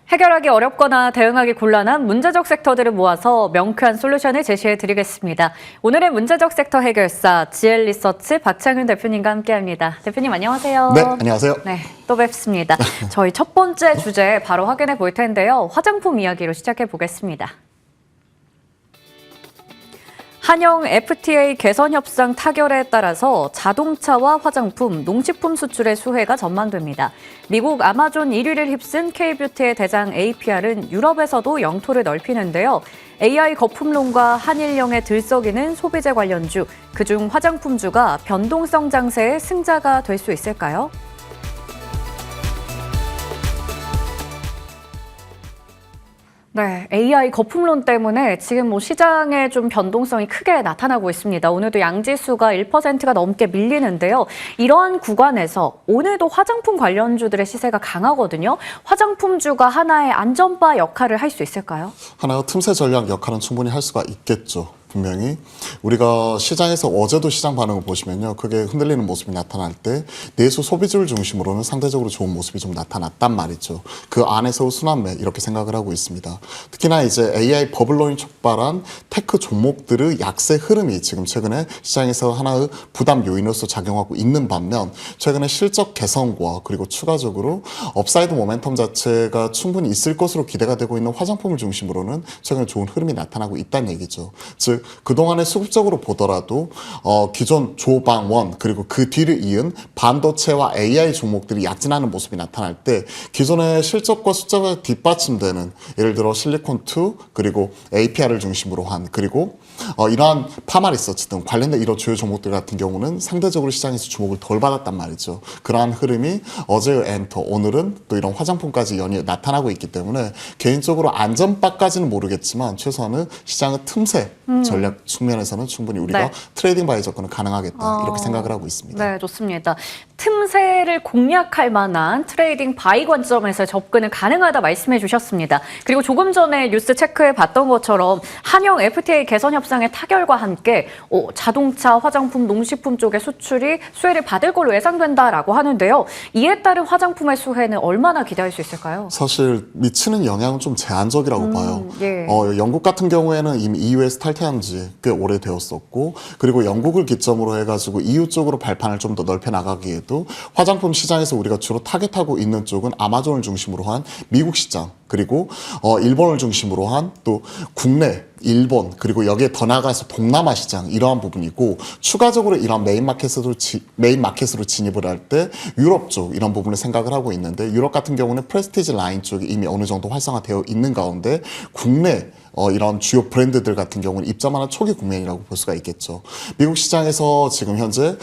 해결하기 어렵거나 대응하기 곤란한 문제적 섹터들을 모아서 명쾌한 솔루션을 제시해 드리겠습니다. 오늘의 문제적 섹터 해결사 GL리서치 박창윤 대표님과 함께합니다. 대표님 안녕하세요. 네, 안녕하세요. 네, 또 뵙습니다. 저희 첫 번째 주제 바로 확인해 볼 텐데요. 화장품 이야기로 시작해 보겠습니다. 한영 FTA 개선 협상 타결에 따라서 자동차와 화장품, 농식품 수출의 수혜가 전망됩니다. 미국 아마존 1위를 휩쓴 K뷰티의 대장 APR은 유럽에서도 영토를 넓히는데요. AI 거품론과 한일령에 들썩이는 소비재 관련주, 그중 화장품주가 변동성 장세의 승자가 될 수 있을까요? 네, AI 거품론 때문에 지금 시장에 좀 변동성이 크게 나타나고 있습니다. 오늘도 양지수가 1%가 넘게 밀리는데요. 이러한 구간에서 오늘도 화장품 관련주들의 시세가 강하거든요. 화장품주가 하나의 안전바 역할을 할 수 있을까요? 하나의 틈새 전략 역할은 충분히 할 수가 있겠죠. 분명히 우리가 시장에서 어제도 시장 반응을 보시면요, 크게 흔들리는 모습이 나타날 때 내수 소비주를 중심으로는 상대적으로 좋은 모습이 좀 나타났단 말이죠. 그 안에서 순환매 이렇게 생각을 하고 있습니다. 특히나 이제 AI 버블론이 촉발한 테크 종목들의 약세 흐름이 지금 최근에 시장에서 하나의 부담 요인으로서 작용하고 있는 반면, 최근에 실적 개선과 그리고 추가적으로 업사이드 모멘텀 자체가 충분히 있을 것으로 기대가 되고 있는 화장품을 중심으로는 최근에 좋은 흐름이 나타나고 있다는 얘기죠. 즉 그동안에 수급적으로 보더라도 기존 조방원 그리고 그 뒤를 이은 반도체와 AI 종목들이 약진하는 모습이 나타날 때 기존의 실적과 숫자가 뒷받침되는, 예를 들어 실리콘2 그리고 APR을 중심으로 한, 그리고 이러한 파마리서치 등 관련된 이런 주요 종목들 같은 경우는 상대적으로 시장에서 주목을 덜 받았단 말이죠. 그러한 흐름이 어제의 엔터, 오늘은 또 이런 화장품까지 연이어 나타나고 있기 때문에 개인적으로 안전바까지는 모르겠지만 최소한은 시장의 틈새 전략 측면에서는 충분히 우리가 네. 트레이딩 바이 접근은 가능하겠다, 이렇게 생각을 하고 있습니다. 네, 좋습니다. 틈새를 공략할 만한 트레이딩 바이 관점에서 접근은 가능하다 말씀해 주셨습니다. 그리고 조금 전에 뉴스 체크해 봤던 것처럼 한영 FTA 개선 협상의 타결과 함께 자동차, 화장품, 농식품 쪽의 수출이 수혜를 받을 걸로 예상된다라고 하는데요. 이에 따른 화장품의 수혜는 얼마나 기대할 수 있을까요? 사실 미치는 영향은 좀 제한적이라고 봐요. 예. 영국 같은 경우에는 이미 EU에서 탈퇴한 지 꽤 오래되었었고, 그리고 영국을 기점으로 해가지고 EU 쪽으로 발판을 좀 더 넓혀 나가기에도 화장품 시장에서 우리가 주로 타겟하고 있는 쪽은 아마존을 중심으로 한 미국 시장, 그리고 일본을 중심으로 한 또 국내, 일본, 그리고 여기에 더 나아가서 동남아 시장, 이러한 부분이고, 추가적으로 이런 메인 마켓으로 진입을 할 때 유럽 쪽 이런 부분을 생각을 하고 있는데, 유럽 같은 경우는 프레스티지 라인 쪽이 이미 어느 정도 활성화되어 있는 가운데 국내 이런 주요 브랜드들 같은 경우는 입점하는 초기 국면이라고 볼 수가 있겠죠. 미국 시장에서 지금 현재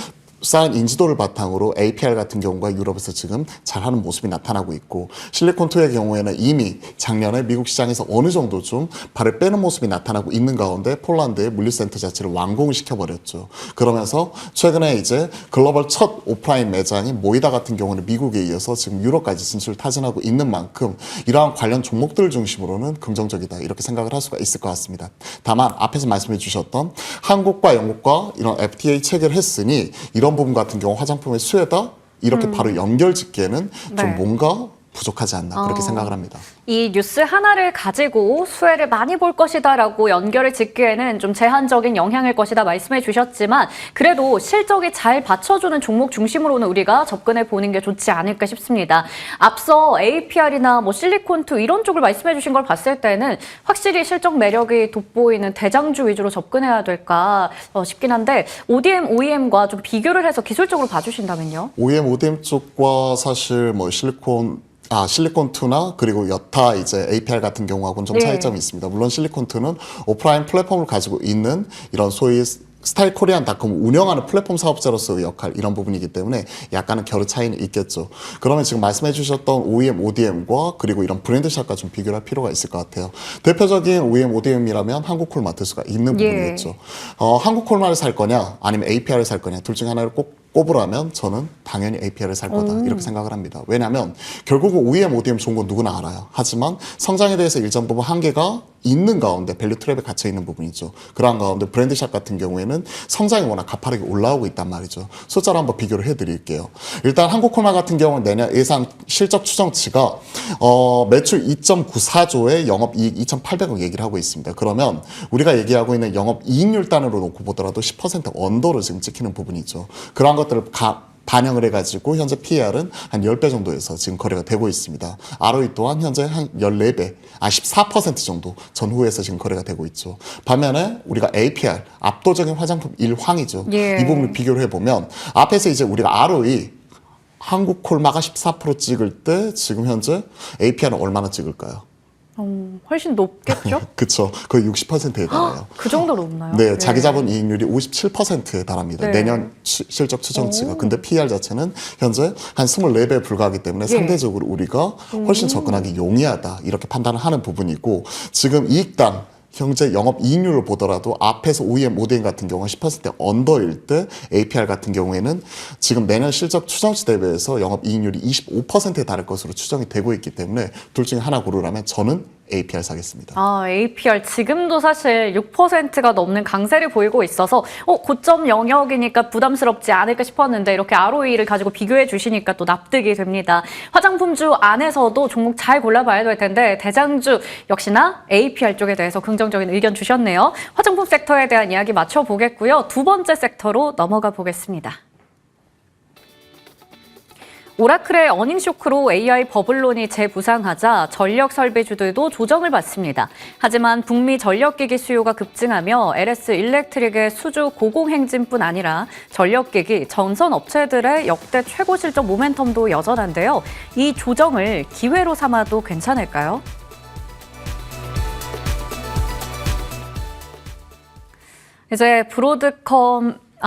쌓은 인지도를 바탕으로 APR 같은 경우가 유럽에서 지금 잘하는 모습이 나타나고 있고, 실리콘2의 경우에는 이미 작년에 미국 시장에서 어느 정도 좀 발을 빼는 모습이 나타나고 있는 가운데 폴란드의 물류센터 자체를 완공을 시켜버렸죠. 그러면서 최근에 이제 글로벌 첫 오프라인 매장인 모이다 같은 경우는 미국에 이어서 지금 유럽까지 진출을 타진하고 있는 만큼 이러한 관련 종목들을 중심으로는 긍정적이다, 이렇게 생각을 할 수가 있을 것 같습니다. 다만 앞에서 말씀해 주셨던 한국과 영국과 이런 FTA 체결을 했으니 이런 부분 같은 경우 화장품의 수혜다, 이렇게 바로 연결 짓기에는 네. 좀 뭔가 부족하지 않나, 그렇게 생각을 합니다. 이 뉴스 하나를 가지고 수혜를 많이 볼 것이다라고 연결을 짓기에는 좀 제한적인 영향일 것이다 말씀해 주셨지만, 그래도 실적이 잘 받쳐주는 종목 중심으로는 우리가 접근해 보는 게 좋지 않을까 싶습니다. 앞서 APR이나 실리콘2 이런 쪽을 말씀해 주신 걸 봤을 때는 확실히 실적 매력이 돋보이는 대장주 위주로 접근해야 될까 싶긴 한데, ODM, OEM과 좀 비교를 해서 기술적으로 봐주신다면요? OEM, ODM 쪽과 사실 실리콘2나 그리고 여타 이제 APR 같은 경우하고는 좀 차이점이 있습니다. 물론 실리콘2는 오프라인 플랫폼을 가지고 있는 이런 소위 스타일 코리안닷컴을 운영하는 플랫폼 사업자로서의 역할, 이런 부분이기 때문에 약간은 결의 차이는 있겠죠. 그러면 지금 말씀해 주셨던 OEM, ODM과 그리고 이런 브랜드샷과 좀 비교를 할 필요가 있을 것 같아요. 대표적인 OEM, ODM이라면 한국콜 맡을 수가 있는 부분이겠죠. 한국콜만을 살 거냐 아니면 APR을 살 거냐, 둘 중에 하나를 꼭 꼽으라면 저는 당연히 APR을 살 거다 이렇게 생각을 합니다. 왜냐하면 결국은 OEM, ODM 좋은 건 누구나 알아요. 하지만 성장에 대해서 일정 부분 한계가 있는 가운데 밸류 트랩에 갇혀 있는 부분이죠. 그러한 가운데 브랜드샷 같은 경우에는 성장이 워낙 가파르게 올라오고 있단 말이죠. 숫자로 한번 비교를 해드릴게요. 일단 한국콜마 같은 경우는 내년 예상 실적 추정치가 매출 2.94조에 영업이익 2,800억 얘기를 하고 있습니다. 그러면 우리가 얘기하고 있는 영업이익률 단으로 놓고 보더라도 10% 언더를 지금 찍히는 부분이죠. 그러한 것들을 반영을 해가지고 현재 PER은 한 10배 정도에서 지금 거래가 되고 있습니다. ROE 또한 현재 한 14배, 14% 정도 전후에서 지금 거래가 되고 있죠. 반면에 우리가 APR, 압도적인 화장품 일황이죠. 예. 이 부분을 비교를 해보면 앞에서 이제 우리가 ROE 한국콜마가 14% 찍을 때 지금 현재 APR은 얼마나 찍을까요? 훨씬 높겠죠? 그쵸. 거의 60%에 달해요. 그 정도로 높나요? 네, 자기 자본 이익률이 57%에 달합니다. 네. 내년 실적 추정치가. 근데 PER 자체는 현재 한 24배에 불과하기 때문에 예. 상대적으로 우리가 훨씬 접근하기 용이하다. 이렇게 판단을 하는 부분이고 지금 이익당 현재 영업이익률을 보더라도 앞에서 OEM, ODM 같은 경우는 10% 언더일 때 APR 같은 경우에는 지금 내년 실적 추정치 대비해서 영업이익률이 25%에 달할 것으로 추정이 되고 있기 때문에 둘 중에 하나 고르라면 저는 APR 사겠습니다. APR 지금도 사실 6%가 넘는 강세를 보이고 있어서 고점 영역이니까 부담스럽지 않을까 싶었는데 이렇게 ROE를 가지고 비교해 주시니까 또 납득이 됩니다. 화장품주 안에서도 종목 잘 골라봐야 될 텐데 대장주 역시나 APR 쪽에 대해서 긍정적인 의견 주셨네요. 화장품 섹터에 대한 이야기 맞춰보겠고요. 두 번째 섹터로 넘어가 보겠습니다. 오라클의 어닝 쇼크로 AI 버블론이 재부상하자 전력 설비주들도 조정을 받습니다. 하지만 북미 전력기기 수요가 급증하며 LS 일렉트릭의 수주 고공행진뿐 아니라 전력기기 전선 업체들의 역대 최고 실적 모멘텀도 여전한데요. 이 조정을 기회로 삼아도 괜찮을까요? 이제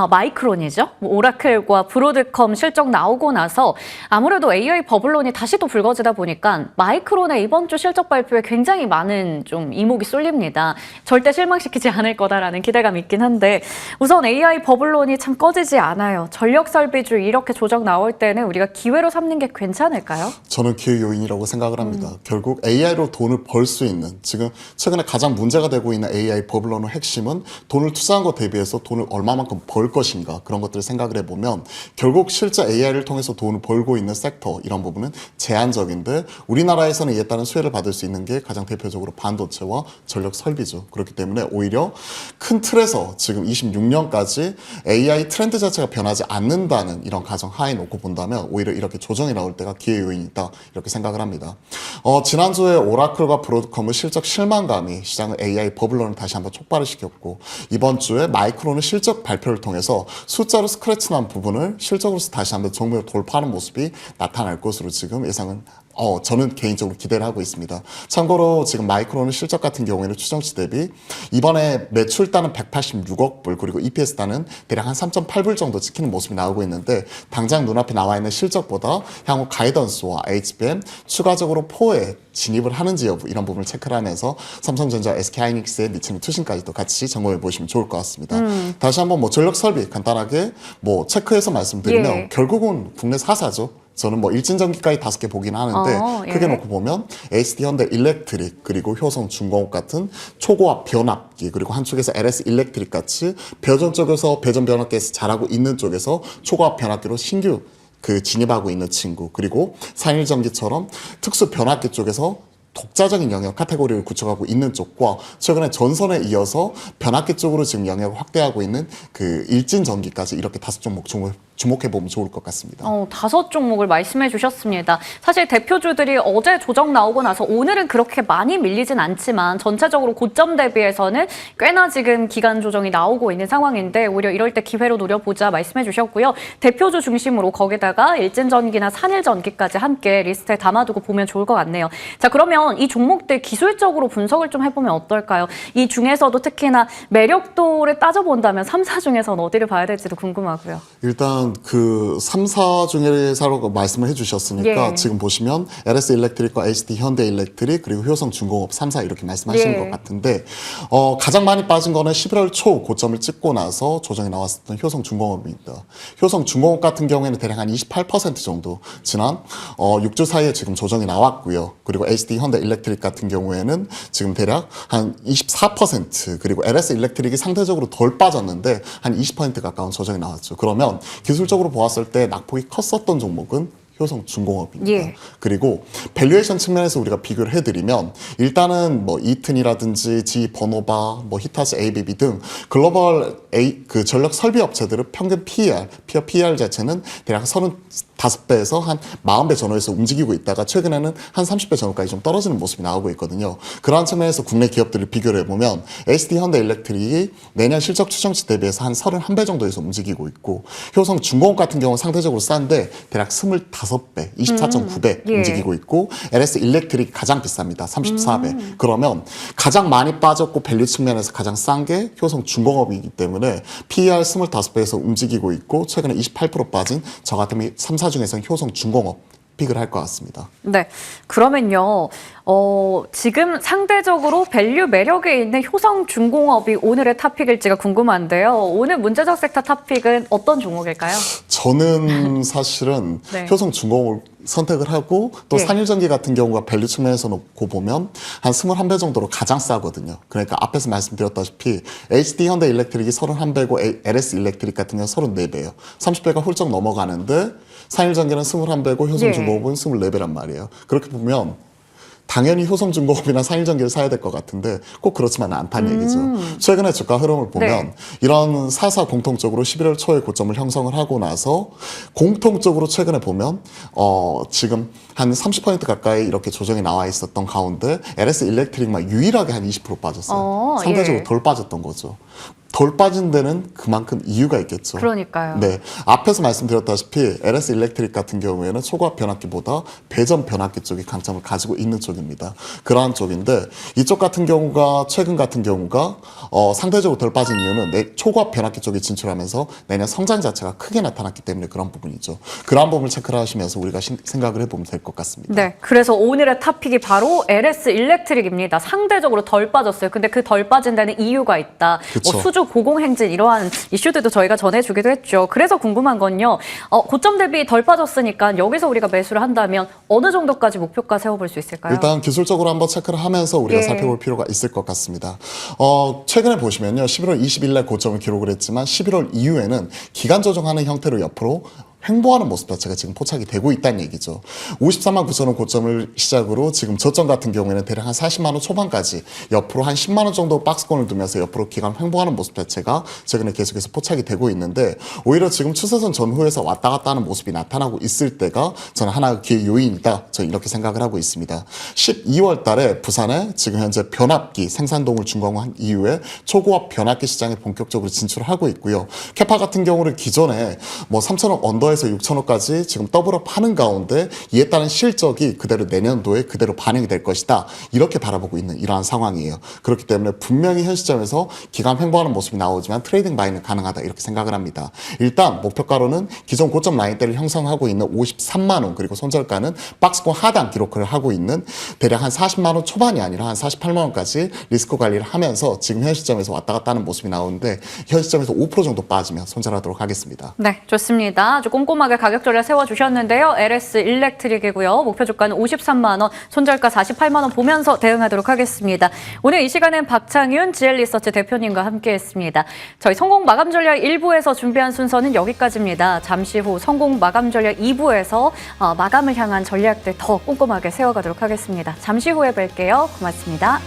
마이크론이죠. 오라클과 브로드컴 실적 나오고 나서 아무래도 AI 버블론이 다시 또 불거지다 보니까 마이크론의 이번 주 실적 발표에 굉장히 많은 좀 이목이 쏠립니다. 절대 실망시키지 않을 거다라는 기대감이 있긴 한데 우선 AI 버블론이 참 꺼지지 않아요. 전력 설비주 이렇게 조정 나올 때는 우리가 기회로 삼는 게 괜찮을까요? 저는 기회 요인이라고 생각을 합니다. 결국 AI로 돈을 벌 수 있는 지금 최근에 가장 문제가 되고 있는 AI 버블론의 핵심은 돈을 투자한 것 대비해서 돈을 얼마만큼 벌 것인가 그런 것들을 생각을 해보면 결국 실제 AI를 통해서 돈을 벌고 있는 섹터 이런 부분은 제한적인데 우리나라에서는 이에 따른 수혜를 받을 수 있는 게 가장 대표적으로 반도체와 전력 설비죠. 그렇기 때문에 오히려 큰 틀에서 지금 26년까지 AI 트렌드 자체가 변하지 않는다는 이런 가정 하에 놓고 본다면 오히려 이렇게 조정이 나올 때가 기회 요인이다 이렇게 생각을 합니다. 지난주에 오라클과 브로드컴의 실적 실망감이 시장의 AI 버블론을 다시 한번 촉발을 시켰고 이번 주에 마이크론의 실적 발표를 통해서 숫자로 스크래치난 부분을 실적으로서 다시 한번 정면을 돌파하는 모습이 나타날 것으로 지금 예상은 저는 개인적으로 기대를 하고 있습니다. 참고로 지금 마이크론의 실적 같은 경우에는 추정치 대비 이번에 매출단은 186억 불 그리고 EPS단은 대략 한 3.8불 정도 찍히는 모습이 나오고 있는데 당장 눈앞에 나와 있는 실적보다 향후 가이던스와 HBM 추가적으로 포에 진입을 하는지 여부 이런 부분을 체크를 하면서 삼성전자, SK하이닉스에 미치는 투신까지도 같이 점검해 보시면 좋을 것 같습니다. 다시 한번 전력 설비 간단하게 체크해서 말씀드리면 예. 결국은 국내 4사죠. 저는 일진전기까지 5개 보긴 하는데 크게 놓고 보면 SD 현대 일렉트릭 그리고 효성 중공업 같은 초고압 변압기 그리고 한쪽에서 LS 일렉트릭 같이 배전 쪽에서 배전 변압기에서 잘하고 있는 쪽에서 초고압 변압기로 신규 진입하고 있는 친구 그리고 산일전기처럼 특수 변압기 쪽에서 독자적인 영역 카테고리를 구축하고 있는 쪽과 최근에 전선에 이어서 변압기 쪽으로 지금 영역을 확대하고 있는 일진전기까지 이렇게 5종목 주목해보면 좋을 것 같습니다. 5종목을 말씀해 주셨습니다. 사실 대표주들이 어제 조정 나오고 나서 오늘은 그렇게 많이 밀리진 않지만 전체적으로 고점 대비해서는 꽤나 지금 기간 조정이 나오고 있는 상황인데 오히려 이럴 때 기회로 노려보자 말씀해 주셨고요. 대표주 중심으로 거기다가 일진전기나 산일전기까지 함께 리스트에 담아두고 보면 좋을 것 같네요. 자, 그러면 이 종목들 기술적으로 분석을 좀 해보면 어떨까요? 이 중에서도 특히나 매력도를 따져본다면 3사 중에서는 어디를 봐야 될지도 궁금하고요. 일단 일단 그 3사 중개사라고 말씀을 해주셨으니까 예. 지금 보시면 LS 일렉트릭과 HD 현대 일렉트릭 그리고 효성중공업 3사 이렇게 말씀하시는 예. 것 같은데 가장 많이 빠진 거는 11월 초 고점을 찍고 나서 조정이 나왔었던 효성중공업입니다. 효성중공업 같은 경우에는 대략 한 28% 정도 지난 6주 사이에 지금 조정이 나왔고요. 그리고 HD 현대 일렉트릭 같은 경우에는 지금 대략 한 24% 그리고 LS 일렉트릭이 상대적으로 덜 빠졌는데 한 20% 가까운 조정이 나왔죠. 그러면 기술적으로 보았을 때 낙폭이 컸었던 종목은 효성중공업입니다. 예. 그리고 밸류에이션 측면에서 우리가 비교를 해드리면 일단은 뭐 이튼이라든지 지 버노바, 뭐 히타치 ABB 등 글로벌 그 전력 설비 업체들은 평균 PER 자체는 대략 35배에서 한 40배 전후에서 움직이고 있다가 최근에는 한 30배 전후까지 좀 떨어지는 모습이 나오고 있거든요. 그러한 측면에서 국내 기업들을 비교를 해보면 HD 현대 일렉트릭이 내년 실적 추정치 대비해서 한 31배 정도에서 움직이고 있고 효성중공업 같은 경우는 상대적으로 싼데 대략 25배, 24.9배 예. 움직이고 있고 LS 일렉트릭이 가장 비쌉니다. 34배. 그러면 가장 많이 빠졌고 밸류 측면에서 가장 싼 게 효성중공업이기 때문에 PER 25배에서 움직이고 있고 최근에 28% 빠진 저 같으면 3사 중에서는 효성중공업 픽을 할 것 같습니다. 네. 그러면요, 지금 상대적으로 밸류 매력에 있는 효성중공업이 오늘의 탑픽일지가 궁금한데요. 오늘 문제적 섹터 탑픽은 어떤 종목일까요? 저는 사실은 네. 효성중공업을 선택을 하고 또 예. 산일전기 같은 경우가 밸류 측면에서 놓고 보면 한 21배 정도로 가장 싸거든요. 그러니까 앞에서 말씀드렸다시피 HD 현대 일렉트릭이 31배고 LS 일렉트릭 같은 경우는 34배예요. 30배가 훌쩍 넘어가는데 산일전기는 21배고 효성중공업은 24배란 말이에요. 그렇게 보면 당연히 효성중공업이나 산일전기를 사야 될 것 같은데 꼭 그렇지만은 않다는 얘기죠. 최근에 주가 흐름을 보면 네. 이런 4사 공통적으로 11월 초에 고점을 형성을 하고 나서 공통적으로 최근에 보면 지금 한 30% 가까이 이렇게 조정이 나와 있었던 가운데 LS 일렉트릭만 유일하게 한 20% 빠졌어요. 상대적으로 예. 덜 빠졌던 거죠. 덜 빠진 데는 그만큼 이유가 있겠죠. 그러니까요. 네, 앞에서 말씀드렸다시피 LS 일렉트릭 같은 경우에는 초고압 변압기보다 배전 변압기 쪽이 강점을 가지고 있는 쪽입니다. 그러한 쪽인데 이쪽 같은 경우가 최근 같은 경우가 상대적으로 덜 빠진 이유는 초고압 변압기 쪽에 진출하면서 내년 성장 자체가 크게 나타났기 때문에 그런 부분이죠. 그러한 부분을 체크를 하시면서 우리가 생각을 해보면 될 것 같습니다. 네, 그래서 오늘의 탑픽이 바로 LS 일렉트릭입니다. 상대적으로 덜 빠졌어요. 근데 그 덜 빠진 데는 이유가 있다. 그쵸. 뭐 수주 고공행진 이러한 이슈들도 저희가 전해주기도 했죠. 그래서 궁금한 건요. 고점 대비 덜 빠졌으니까 여기서 우리가 매수를 한다면 어느 정도까지 목표가 세워볼 수 있을까요? 일단 기술적으로 한번 체크를 하면서 우리가 예. 살펴볼 필요가 있을 것 같습니다. 최근에 보시면요. 11월 20일날 고점을 기록을 했지만 11월 이후에는 기간 조정하는 형태로 옆으로 횡보하는 모습 자체가 지금 포착이 되고 있다는 얘기죠. 54만 9천 원 고점을 시작으로 지금 저점 같은 경우에는 대략 한 40만 원 초반까지 옆으로 한 10만 원 정도 박스권을 두면서 옆으로 기간 횡보하는 모습 자체가 최근에 계속해서 포착이 되고 있는데 오히려 지금 추세선 전후에서 왔다 갔다 하는 모습이 나타나고 있을 때가 저는 하나의 기회 요인이다. 저는 이렇게 생각을 하고 있습니다. 12월 달에 부산에 지금 현재 변압기 생산동을 준공한 이후에 초고압 변압기 시장에 본격적으로 진출을 하고 있고요. 캐파 같은 경우는 기존에 뭐 3천억 언더에 6천억까지 지금 더블업 하는 가운데 이에 따른 실적이 그대로 내년도에 그대로 반영이 될 것이다. 이렇게 바라보고 있는 이러한 상황이에요. 그렇기 때문에 분명히 현 시점에서 기간 횡보하는 모습이 나오지만 트레이딩 바이는 가능하다. 이렇게 생각을 합니다. 일단 목표가로는 기존 고점 라인대를 형성하고 있는 53만 원 그리고 손절가는 박스권 하단 기록을 하고 있는 대략 한 40만 원 초반이 아니라 한 48만 원까지 리스크 관리를 하면서 지금 현 시점에서 왔다 갔다 하는 모습이 나오는데 현 시점에서 5% 정도 빠지면 손절하도록 하겠습니다. 네, 좋습니다. 아주 꼼꼼하게 가격 전략 세워주셨는데요. LS 일렉트릭이고요. 목표 주가는 53만 원, 손절가 48만 원 보면서 대응하도록 하겠습니다. 오늘 이 시간엔 박창윤 GL리서치 대표님과 함께했습니다. 저희 성공 마감 전략 1부에서 준비한 순서는 여기까지입니다. 잠시 후 성공 마감 전략 2부에서 마감을 향한 전략들 더 꼼꼼하게 세워가도록 하겠습니다. 잠시 후에 뵐게요. 고맙습니다.